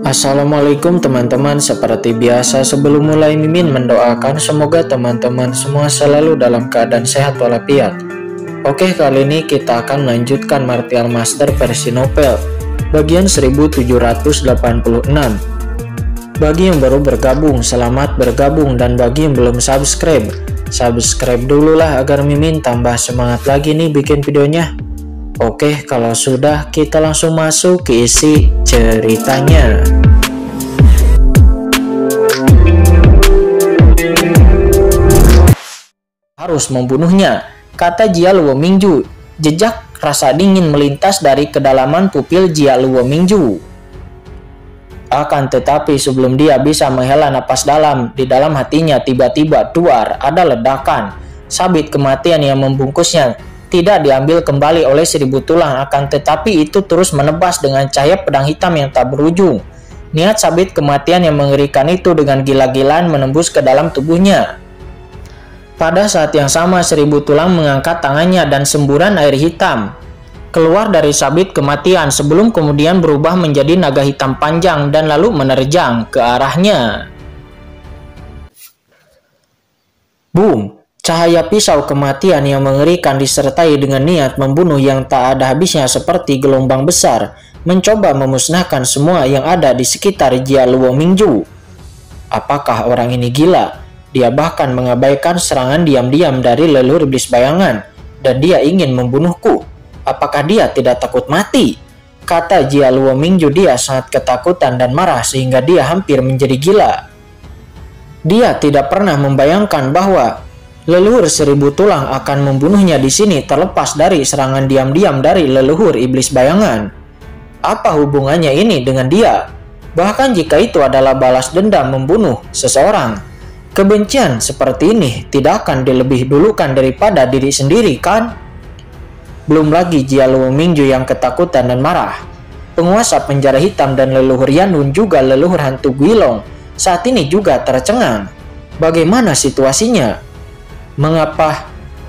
Assalamualaikum teman-teman, seperti biasa sebelum mulai Mimin mendoakan semoga teman-teman semua selalu dalam keadaan sehat walafiat. Oke, kali ini kita akan melanjutkan Martial Master versi novel bagian 1786. Bagi yang baru bergabung, selamat bergabung, dan bagi yang belum subscribe dulu lah agar Mimin tambah semangat lagi nih bikin videonya. Oke, kalau sudah kita langsung masuk ke isi ceritanya. Harus membunuhnya, kata Jia Luo Mingju. Jejak rasa dingin melintas dari kedalaman pupil Jia Luo Mingju. Akan tetapi sebelum dia bisa menghela napas dalam, di dalam hatinya tiba-tiba duar ada ledakan. Sabit kematian yang membungkusnya tidak diambil kembali oleh 1000 tulang, akan tetapi itu terus menebas dengan cahaya pedang hitam yang tak berujung. Niat sabit kematian yang mengerikan itu dengan gila-gilaan menembus ke dalam tubuhnya. Pada saat yang sama 1000 tulang mengangkat tangannya dan semburan air hitam keluar dari sabit kematian sebelum kemudian berubah menjadi naga hitam panjang dan lalu menerjang ke arahnya. Boom! Cahaya pisau kematian yang mengerikan disertai dengan niat membunuh yang tak ada habisnya seperti gelombang besar mencoba memusnahkan semua yang ada di sekitar Jia Luo Mingju. Apakah orang ini gila? Dia bahkan mengabaikan serangan diam-diam dari leluhur iblis bayangan, dan dia ingin membunuhku. Apakah dia tidak takut mati? Kata Jia Luo Mingju. Dia sangat ketakutan dan marah sehingga dia hampir menjadi gila. Dia tidak pernah membayangkan bahwa leluhur 1000 tulang akan membunuhnya di sini terlepas dari serangan diam-diam dari leluhur iblis bayangan. Apa hubungannya ini dengan dia? Bahkan jika itu adalah balas dendam membunuh seseorang, kebencian seperti ini tidak akan dilebih dulukan daripada diri sendiri, kan? Belum lagi Jia Luo Mingju yang ketakutan dan marah. Penguasa penjara hitam dan leluhur Yanun juga leluhur hantu Guilong saat ini juga tercengang. Bagaimana situasinya?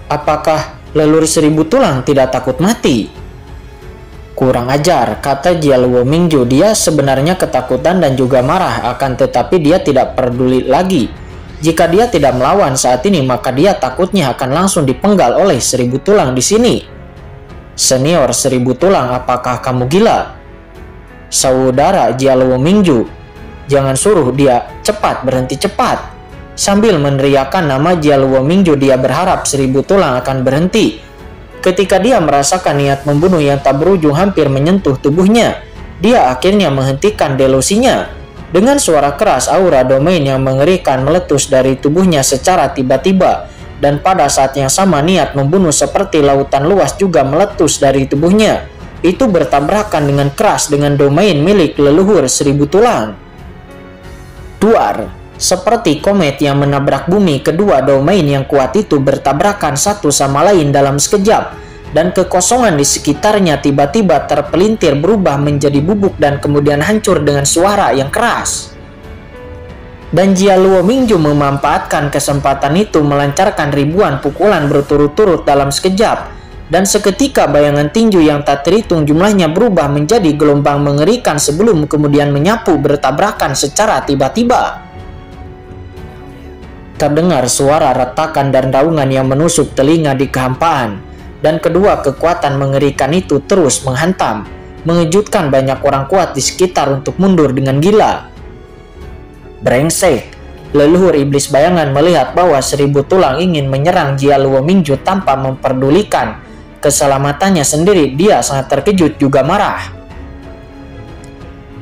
Apakah leluhur 1000 tulang tidak takut mati? Kurang ajar, kata Jia Luo Mingju. Dia sebenarnya ketakutan dan juga marah, akan tetapi dia tidak peduli lagi. Jika dia tidak melawan saat ini, maka dia takutnya akan langsung dipenggal oleh 1000 tulang di sini. Senior 1000 tulang, apakah kamu gila? Saudara Jia Luo Mingju, jangan suruh dia cepat, berhenti cepat. Sambil meneriakkan nama Jia Luo Mingju, dia berharap 1000 tulang akan berhenti. Ketika dia merasakan niat membunuh yang tak berujung hampir menyentuh tubuhnya, dia akhirnya menghentikan delusinya. Dengan suara keras, aura domain yang mengerikan meletus dari tubuhnya secara tiba-tiba, dan pada saat yang sama niat membunuh seperti lautan luas juga meletus dari tubuhnya. Itu bertabrakan dengan keras dengan domain milik leluhur 1000 tulang. Duar! Seperti komet yang menabrak bumi, kedua domain yang kuat itu bertabrakan satu sama lain dalam sekejap, dan kekosongan di sekitarnya tiba-tiba terpelintir berubah menjadi bubuk dan kemudian hancur dengan suara yang keras. Dan Jia Luo Mingju memanfaatkan kesempatan itu melancarkan ribuan pukulan berturut-turut dalam sekejap, dan seketika bayangan tinju yang tak terhitung jumlahnya berubah menjadi gelombang mengerikan sebelum kemudian menyapu bertabrakan secara tiba-tiba. Terdengar suara retakan dan raungan yang menusuk telinga di kehampaan, dan kedua kekuatan mengerikan itu terus menghantam, mengejutkan banyak orang kuat di sekitar untuk mundur dengan gila. Brengsek! Leluhur iblis bayangan melihat bahwa 1000 tulang ingin menyerang Jia Luo Mingju tanpa memperdulikan keselamatannya sendiri. Dia sangat terkejut juga marah.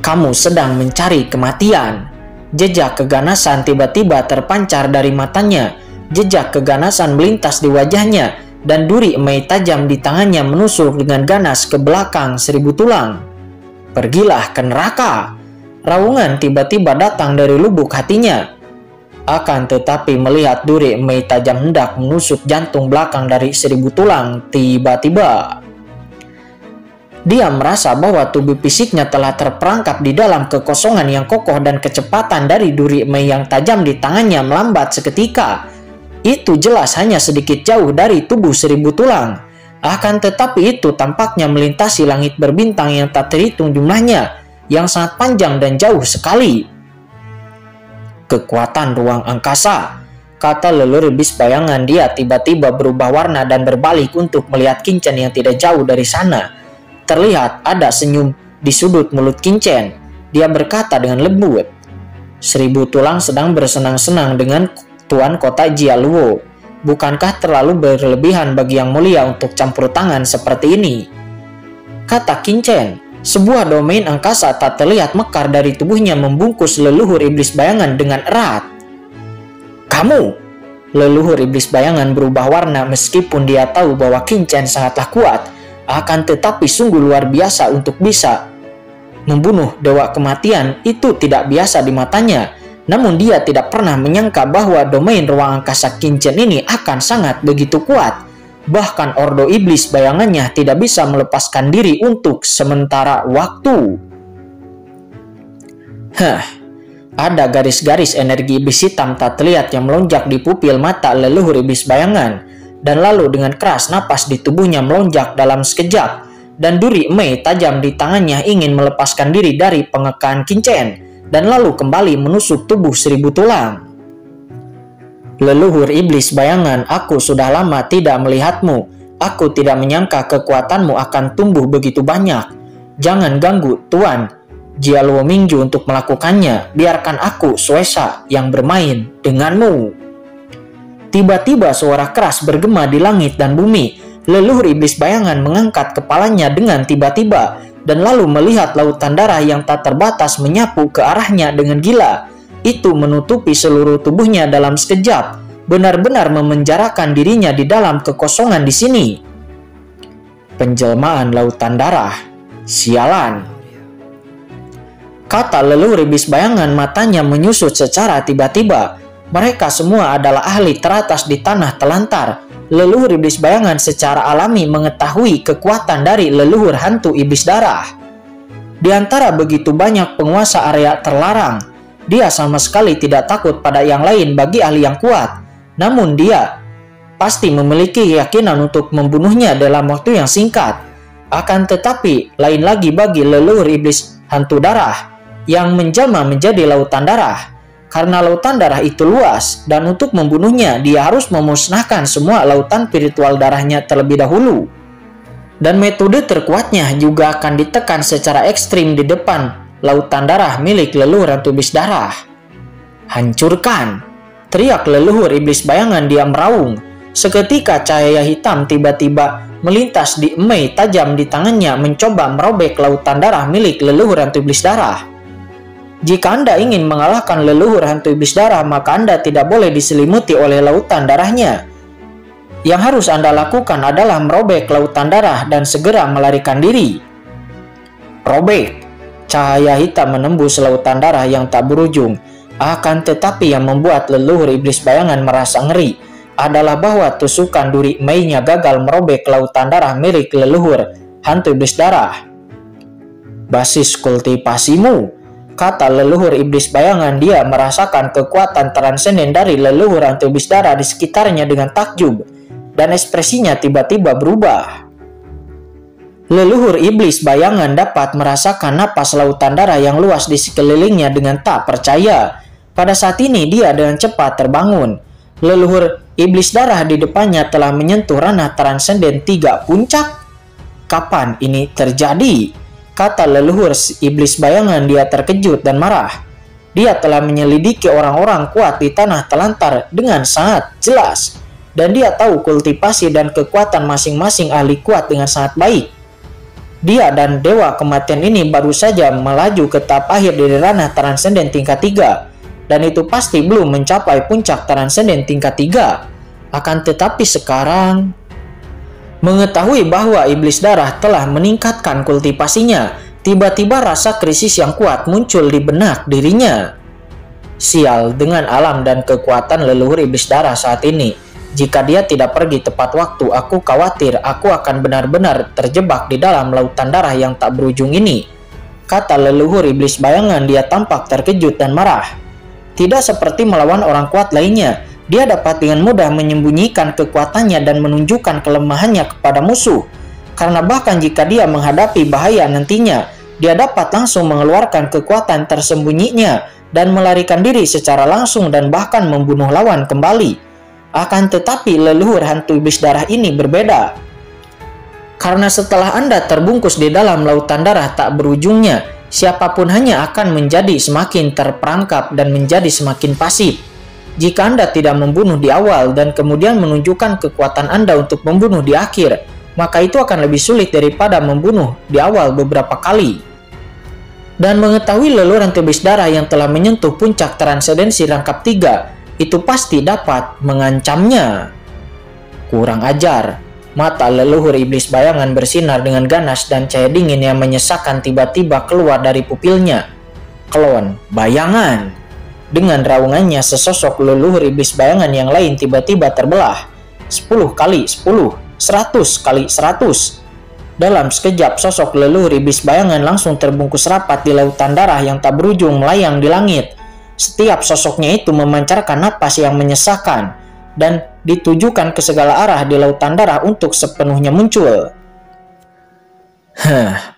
Kamu sedang mencari kematian. Jejak keganasan tiba-tiba terpancar dari matanya. Jejak keganasan melintas di wajahnya, dan duri emai tajam di tangannya menusuk dengan ganas ke belakang 1000 tulang. Pergilah ke neraka! Raungan tiba-tiba datang dari lubuk hatinya. Akan tetapi melihat duri emai tajam hendak menusuk jantung belakang dari 1000 tulang, tiba-tiba dia merasa bahwa tubuh fisiknya telah terperangkap di dalam kekosongan yang kokoh, dan kecepatan dari duri emai yang tajam di tangannya melambat seketika. Itu jelas hanya sedikit jauh dari tubuh 1000 tulang. Akan tetapi itu tampaknya melintasi langit berbintang yang tak terhitung jumlahnya. yang sangat panjang dan jauh sekali. Kekuatan ruang angkasa, kata leluhur iblis bayangan. Dia tiba-tiba berubah warna dan berbalik untuk melihat Qingchen yang tidak jauh dari sana. Terlihat ada senyum di sudut mulut Qingchen. Dia berkata dengan lembut, 1000 tulang sedang bersenang-senang dengan Tuan Kota Jialuo. Bukankah terlalu berlebihan bagi yang mulia untuk campur tangan seperti ini? Kata Qingchen. Sebuah domain angkasa tak terlihat mekar dari tubuhnya membungkus leluhur iblis bayangan dengan erat. Kamu! Leluhur iblis bayangan berubah warna meskipun dia tahu bahwa Qingchen sangatlah kuat, akan tetapi sungguh luar biasa untuk bisa membunuh dewa kematian. Itu tidak biasa di matanya. Namun dia tidak pernah menyangka bahwa domain ruang angkasa Qingchen ini akan sangat begitu kuat. Bahkan ordo iblis bayangannya tidak bisa melepaskan diri untuk sementara waktu. Ada garis-garis energi iblis hitam tak terlihat yang melonjak di pupil mata leluhur iblis bayangan. Dan lalu dengan keras napas di tubuhnya melonjak dalam sekejap. Dan duri emai tajam di tangannya ingin melepaskan diri dari pengekaan Qingchen. Dan lalu kembali menusuk tubuh 1000 tulang. Leluhur iblis bayangan, aku sudah lama tidak melihatmu. Aku tidak menyangka kekuatanmu akan tumbuh begitu banyak. Jangan ganggu Tuan Jialuo Mingju untuk melakukannya. Biarkan aku Suesa yang bermain denganmu. Tiba-tiba suara keras bergema di langit dan bumi. Leluhur iblis bayangan mengangkat kepalanya dengan tiba-tiba dan lalu melihat lautan darah yang tak terbatas menyapu ke arahnya dengan gila. Itu menutupi seluruh tubuhnya dalam sekejap, benar-benar memenjarakan dirinya di dalam kekosongan di sini. Penjelmaan lautan darah, sialan. Kata leluhur iblis bayangan, matanya menyusut secara tiba-tiba. Mereka semua adalah ahli teratas di tanah telantar. Leluhur iblis bayangan secara alami mengetahui kekuatan dari leluhur hantu iblis darah. Di antara begitu banyak penguasa area terlarang, dia sama sekali tidak takut pada yang lain bagi ahli yang kuat. Namun dia pasti memiliki keyakinan untuk membunuhnya dalam waktu yang singkat. Akan tetapi lain lagi bagi leluhur iblis hantu darah yang menjelma menjadi lautan darah. Karena lautan darah itu luas dan untuk membunuhnya dia harus memusnahkan semua lautan spiritual darahnya terlebih dahulu. Dan metode terkuatnya juga akan ditekan secara ekstrim di depan lautan darah milik leluhur hantu iblis darah. Hancurkan! Teriak leluhur iblis bayangan. Dia meraung. Seketika cahaya hitam tiba-tiba melintas di emai tajam di tangannya mencoba merobek lautan darah milik leluhur hantu iblis darah. Jika Anda ingin mengalahkan leluhur hantu iblis darah, maka Anda tidak boleh diselimuti oleh lautan darahnya. Yang harus Anda lakukan adalah merobek lautan darah dan segera melarikan diri. Robek! Cahaya hitam menembus lautan darah yang tak berujung. Akan tetapi yang membuat leluhur iblis bayangan merasa ngeri adalah bahwa tusukan duri emainya gagal merobek lautan darah milik leluhur hantu iblis darah. Basis kultivasimu, kata leluhur iblis bayangan. Dia merasakan kekuatan transenden dari leluhur hantu iblis darah di sekitarnya dengan takjub, dan ekspresinya tiba-tiba berubah. Leluhur iblis bayangan dapat merasakan napas lautan darah yang luas di sekelilingnya dengan tak percaya. Pada saat ini dia dengan cepat terbangun. Leluhur iblis darah di depannya telah menyentuh ranah transenden 3 puncak. Kapan ini terjadi? Kata leluhur iblis bayangan. Dia terkejut dan marah. Dia telah menyelidiki orang-orang kuat di tanah telantar dengan sangat jelas. Dan dia tahu kultivasi dan kekuatan masing-masing ahli kuat dengan sangat baik. Dia dan dewa kematian ini baru saja melaju ke tahap akhir dari ranah transenden tingkat 3. Dan itu pasti belum mencapai puncak transenden tingkat 3. Akan tetapi sekarang, mengetahui bahwa iblis darah telah meningkatkan kultivasinya, tiba-tiba rasa krisis yang kuat muncul di benak dirinya. Sial dengan alam dan kekuatan leluhur iblis darah saat ini. Jika dia tidak pergi tepat waktu, aku khawatir aku akan benar-benar terjebak di dalam lautan darah yang tak berujung ini. Kata leluhur iblis bayangan. Dia tampak terkejut dan marah. Tidak seperti melawan orang kuat lainnya, dia dapat dengan mudah menyembunyikan kekuatannya dan menunjukkan kelemahannya kepada musuh. Karena bahkan jika dia menghadapi bahaya nantinya, dia dapat langsung mengeluarkan kekuatan tersembunyinya dan melarikan diri secara langsung dan bahkan membunuh lawan kembali. Akan tetapi leluhur hantu iblis darah ini berbeda. Karena setelah Anda terbungkus di dalam lautan darah tak berujungnya, siapapun hanya akan menjadi semakin terperangkap dan menjadi semakin pasif. Jika Anda tidak membunuh di awal dan kemudian menunjukkan kekuatan Anda untuk membunuh di akhir, maka itu akan lebih sulit daripada membunuh di awal beberapa kali. Dan mengetahui leluhur hantu iblis darah yang telah menyentuh puncak transendensi rangkap 3, itu pasti dapat mengancamnya. Kurang ajar. Mata leluhur iblis bayangan bersinar dengan ganas dan cahaya dingin yang menyesakan tiba-tiba keluar dari pupilnya. Klon bayangan. Dengan raungannya sesosok leluhur iblis bayangan yang lain tiba-tiba terbelah. 10 kali 10, 100 kali 100. Dalam sekejap sosok leluhur iblis bayangan langsung terbungkus rapat di lautan darah yang tak berujung melayang di langit. Setiap sosoknya itu memancarkan napas yang menyesakan dan ditujukan ke segala arah di lautan darah untuk sepenuhnya muncul.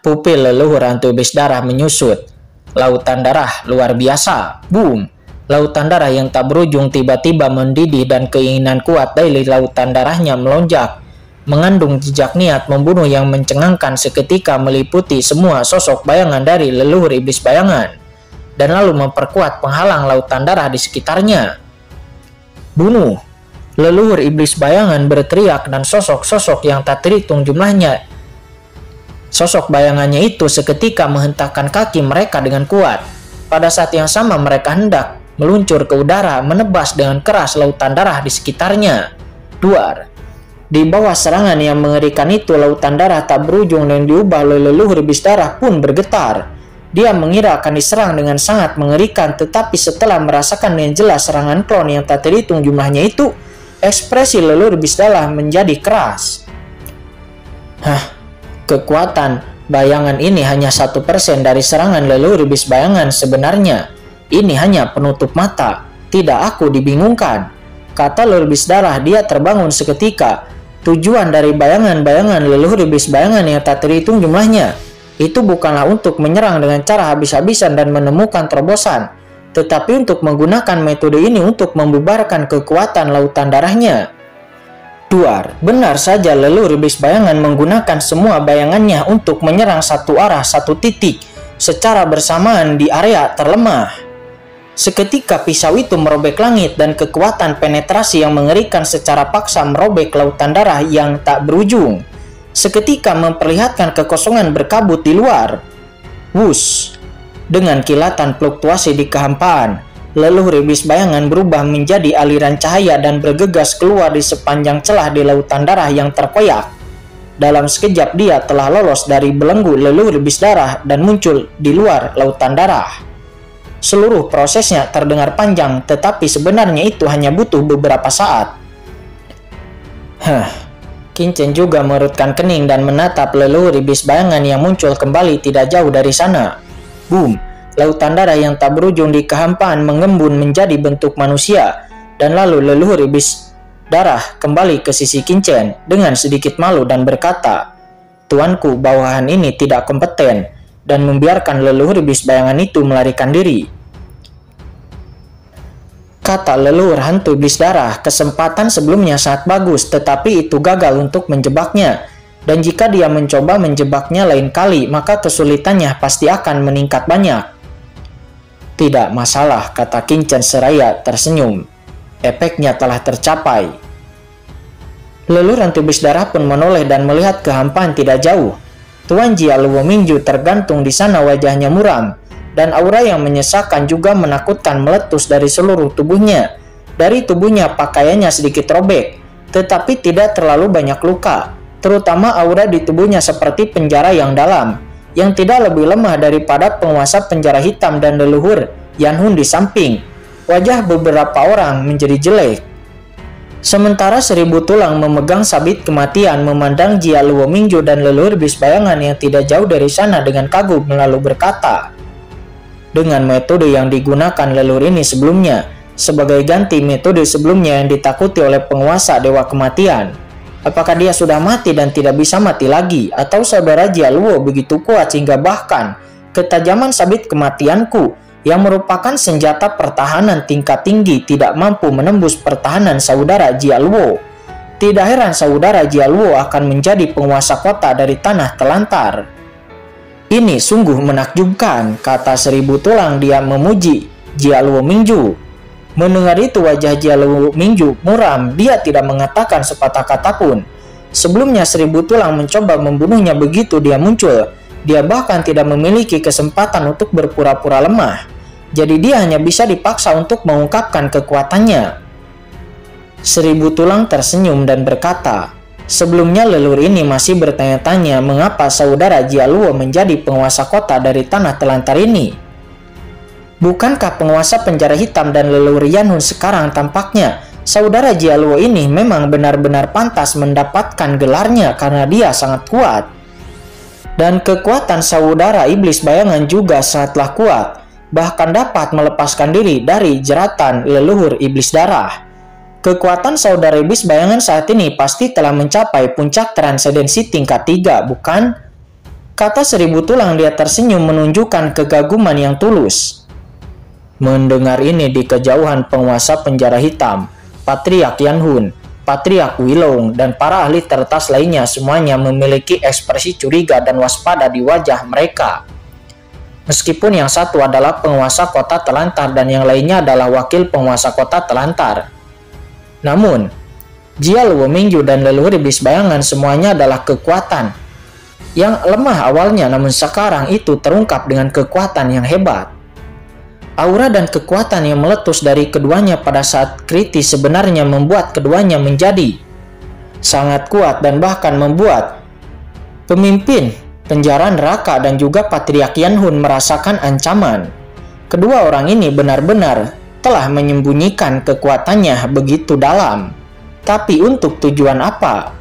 Pupil leluhur hantu iblis darah menyusut. Lautan darah luar biasa. Boom. Lautan darah yang tak berujung tiba-tiba mendidih dan keinginan kuat dari lautan darahnya melonjak. Mengandung jejak niat membunuh yang mencengangkan seketika meliputi semua sosok bayangan dari leluhur iblis bayangan. Dan lalu memperkuat penghalang lautan darah di sekitarnya. Bunuh. Leluhur iblis bayangan berteriak dan sosok-sosok yang tak terhitung jumlahnya. Sosok bayangannya itu seketika menghentakkan kaki mereka dengan kuat. Pada saat yang sama mereka hendak meluncur ke udara menebas dengan keras lautan darah di sekitarnya. Duar. Di bawah serangan yang mengerikan itu lautan darah tak berujung dan diubah oleh leluhur iblis darah pun bergetar. Dia mengira akan diserang dengan sangat mengerikan, tetapi setelah merasakan dengan jelas serangan klon yang tak terhitung jumlahnya itu, ekspresi leluhur iblis darah menjadi keras. Kekuatan bayangan ini hanya 1% dari serangan leluhur iblis bayangan sebenarnya. Ini hanya penutup mata. Tidak, aku dibingungkan. Kata leluhur iblis darah. Dia terbangun seketika. Tujuan dari bayangan-bayangan leluhur iblis bayangan yang tak terhitung jumlahnya itu bukanlah untuk menyerang dengan cara habis-habisan dan menemukan terobosan, tetapi untuk menggunakan metode ini untuk membubarkan kekuatan lautan darahnya. Duar, benar saja leluhur iblis bayangan menggunakan semua bayangannya untuk menyerang satu arah, satu titik, secara bersamaan di area terlemah. Seketika pisau itu merobek langit dan kekuatan penetrasi yang mengerikan secara paksa merobek lautan darah yang tak berujung. Seketika memperlihatkan kekosongan berkabut di luar. Wush. Dengan kilatan fluktuasi di kehampaan, leluhur iblis bayangan berubah menjadi aliran cahaya dan bergegas keluar di sepanjang celah di lautan darah yang terkoyak. Dalam sekejap dia telah lolos dari belenggu leluhur iblis darah dan muncul di luar lautan darah. Seluruh prosesnya terdengar panjang, tetapi sebenarnya itu hanya butuh beberapa saat. Kincen juga mengerutkan kening dan menatap leluhur iblis bayangan yang muncul kembali tidak jauh dari sana. Boom. Lautan darah yang tak berujung di kehampaan mengembun menjadi bentuk manusia, dan lalu leluhur iblis darah kembali ke sisi Kincen dengan sedikit malu dan berkata, "Tuanku, bawahan ini tidak kompeten," dan membiarkan leluhur iblis bayangan itu melarikan diri. Kata leluhur hantu iblis darah, kesempatan sebelumnya sangat bagus, tetapi itu gagal untuk menjebaknya. Dan jika dia mencoba menjebaknya lain kali, maka kesulitannya pasti akan meningkat banyak. Tidak masalah, kata Kincen seraya tersenyum. Efeknya telah tercapai. Leluhur hantu iblis darah pun menoleh dan melihat kehampaan tidak jauh. Tuan Jia Luo Mingju tergantung di sana, wajahnya muram. Dan aura yang menyesakan juga menakutkan meletus dari seluruh tubuhnya. Dari tubuhnya pakaiannya sedikit robek, tetapi tidak terlalu banyak luka. Terutama aura di tubuhnya seperti penjara yang dalam, yang tidak lebih lemah daripada penguasa penjara hitam dan leluhur Yanhun di samping. Wajah beberapa orang menjadi jelek. Sementara 1000 tulang memegang sabit kematian memandang Jia Luo Mingju dan leluhur iblis bayangan yang tidak jauh dari sana dengan kagum lalu berkata, dengan metode yang digunakan leluhur ini sebelumnya, sebagai ganti metode sebelumnya yang ditakuti oleh penguasa Dewa Kematian. Apakah dia sudah mati dan tidak bisa mati lagi, atau saudara Jia Luo begitu kuat sehingga bahkan ketajaman sabit kematianku yang merupakan senjata pertahanan tingkat tinggi tidak mampu menembus pertahanan saudara Jialuo. Tidak heran saudara Jialuo akan menjadi penguasa kota dari tanah telantar. Ini sungguh menakjubkan, kata Seribu Tulang dia memuji Jialuo Mingju. Mendengar itu wajah Jialuo Mingju muram, dia tidak mengatakan sepatah kata pun. Sebelumnya Seribu Tulang mencoba membunuhnya begitu dia muncul. Dia bahkan tidak memiliki kesempatan untuk berpura-pura lemah. Jadi dia hanya bisa dipaksa untuk mengungkapkan kekuatannya. Seribu Tulang tersenyum dan berkata, sebelumnya leluhur ini masih bertanya-tanya mengapa saudara Jialuo menjadi penguasa kota dari tanah telantar ini. Bukankah penguasa penjara hitam dan leluhur Yanhun sekarang tampaknya saudara Jialuo ini memang benar-benar pantas mendapatkan gelarnya karena dia sangat kuat. Dan kekuatan saudara iblis bayangan juga sangatlah kuat, bahkan dapat melepaskan diri dari jeratan leluhur iblis darah. Kekuatan saudara iblis bayangan saat ini pasti telah mencapai puncak transendensi tingkat 3, bukan? Kata Seribu Tulang dia tersenyum menunjukkan kegaguman yang tulus. Mendengar ini di kejauhan penguasa penjara hitam, Patriark Yanhun, Patriark Wilong, dan para ahli tertas lainnya semuanya memiliki ekspresi curiga dan waspada di wajah mereka. Meskipun yang satu adalah penguasa kota telantar dan yang lainnya adalah wakil penguasa kota telantar. Namun, Jialuo Mingju dan leluhur iblis bayangan semuanya adalah kekuatan yang lemah awalnya, namun sekarang itu terungkap dengan kekuatan yang hebat. Aura dan kekuatan yang meletus dari keduanya pada saat kritis sebenarnya membuat keduanya menjadi sangat kuat dan bahkan membuat pemimpin penjara neraka dan juga Patriark Yanhun merasakan ancaman. Kedua orang ini benar-benar telah menyembunyikan kekuatannya begitu dalam. Tapi untuk tujuan apa?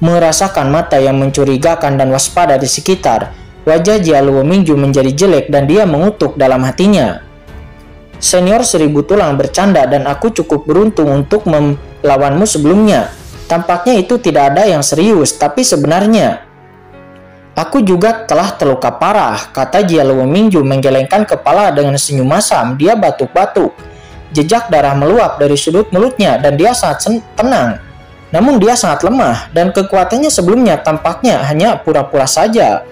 Merasakan mata yang mencurigakan dan waspada di sekitar, wajah Jialuo Mingju menjadi jelek dan dia mengutuk dalam hatinya. Senior Seribu Tulang bercanda dan aku cukup beruntung untuk melawanmu sebelumnya. Tampaknya itu tidak ada yang serius, tapi sebenarnya aku juga telah terluka parah, kata Jialuo Mingju menggelengkan kepala dengan senyum masam. Dia batuk-batuk. Jejak darah meluap dari sudut mulutnya dan dia sangat tenang. Namun dia sangat lemah dan kekuatannya sebelumnya tampaknya hanya pura-pura saja.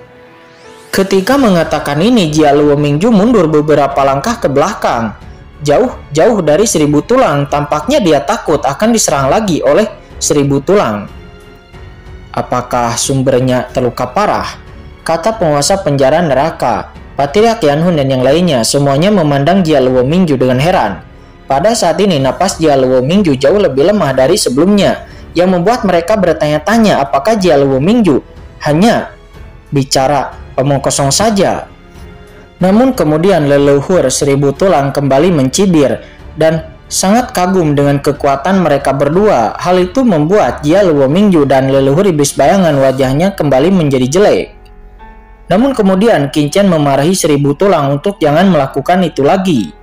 Ketika mengatakan ini, Jialuo Mingju mundur beberapa langkah ke belakang. Jauh dari Seribu Tulang, tampaknya dia takut akan diserang lagi oleh Seribu Tulang. Apakah sumbernya terluka parah? Kata penguasa penjara neraka, Patriark Yanhun dan yang lainnya semuanya memandang Jialuo Mingju dengan heran. Pada saat ini napas Jialuo Mingju jauh lebih lemah dari sebelumnya, yang membuat mereka bertanya-tanya apakah Jialuo Mingju hanya bicara omong kosong saja. Namun kemudian leluhur Seribu Tulang kembali mencibir dan sangat kagum dengan kekuatan mereka berdua. Hal itu membuat Jialuo Mingju dan leluhur iblis bayangan wajahnya kembali menjadi jelek. Namun kemudian Qin Chen memarahi Seribu Tulang untuk jangan melakukan itu lagi.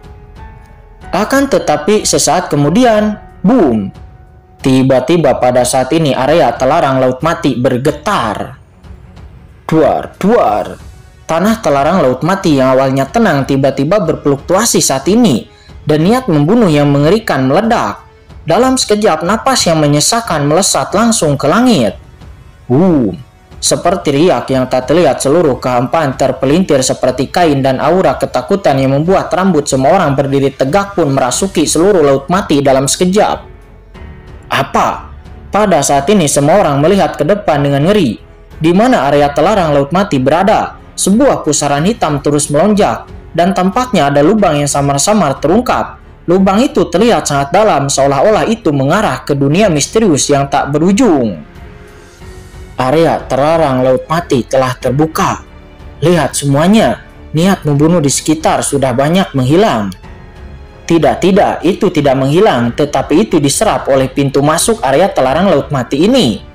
Akan tetapi sesaat kemudian, boom! Tiba-tiba pada saat ini area telarang laut mati bergetar. Duar. Tanah telarang laut mati yang awalnya tenang tiba-tiba berfluktuasi saat ini, dan niat membunuh yang mengerikan meledak. Dalam sekejap napas yang menyesakan melesat langsung ke langit. Seperti riak yang tak terlihat, seluruh kehampaan terpelintir seperti kain dan aura ketakutan yang membuat rambut semua orang berdiri tegak pun merasuki seluruh laut mati dalam sekejap. Apa? Pada saat ini semua orang melihat ke depan dengan ngeri. Di mana area telarang laut mati berada, sebuah pusaran hitam terus melonjak dan tampaknya ada lubang yang samar-samar terungkap. Lubang itu terlihat sangat dalam, seolah-olah itu mengarah ke dunia misterius yang tak berujung. Area terlarang laut mati telah terbuka. Lihat semuanya, niat membunuh di sekitar sudah banyak menghilang. Tidak, itu tidak menghilang, tetapi itu diserap oleh pintu masuk area telarang laut mati ini.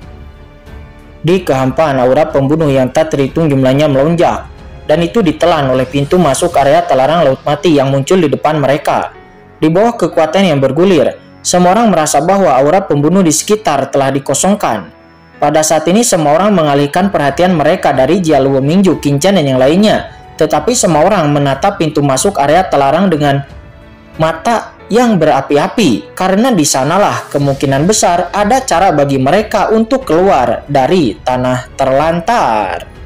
Di kehampaan aura pembunuh yang tak terhitung jumlahnya melonjak, dan itu ditelan oleh pintu masuk area telarang laut mati yang muncul di depan mereka. Di bawah kekuatan yang bergulir, semua orang merasa bahwa aura pembunuh di sekitar telah dikosongkan. Pada saat ini semua orang mengalihkan perhatian mereka dari Jialuo Mingju, Qin Chen dan yang lainnya Tetapi semua orang menatap pintu masuk area terlarang dengan mata yang berapi-api, karena di sanalah kemungkinan besar ada cara bagi mereka untuk keluar dari tanah terlantar.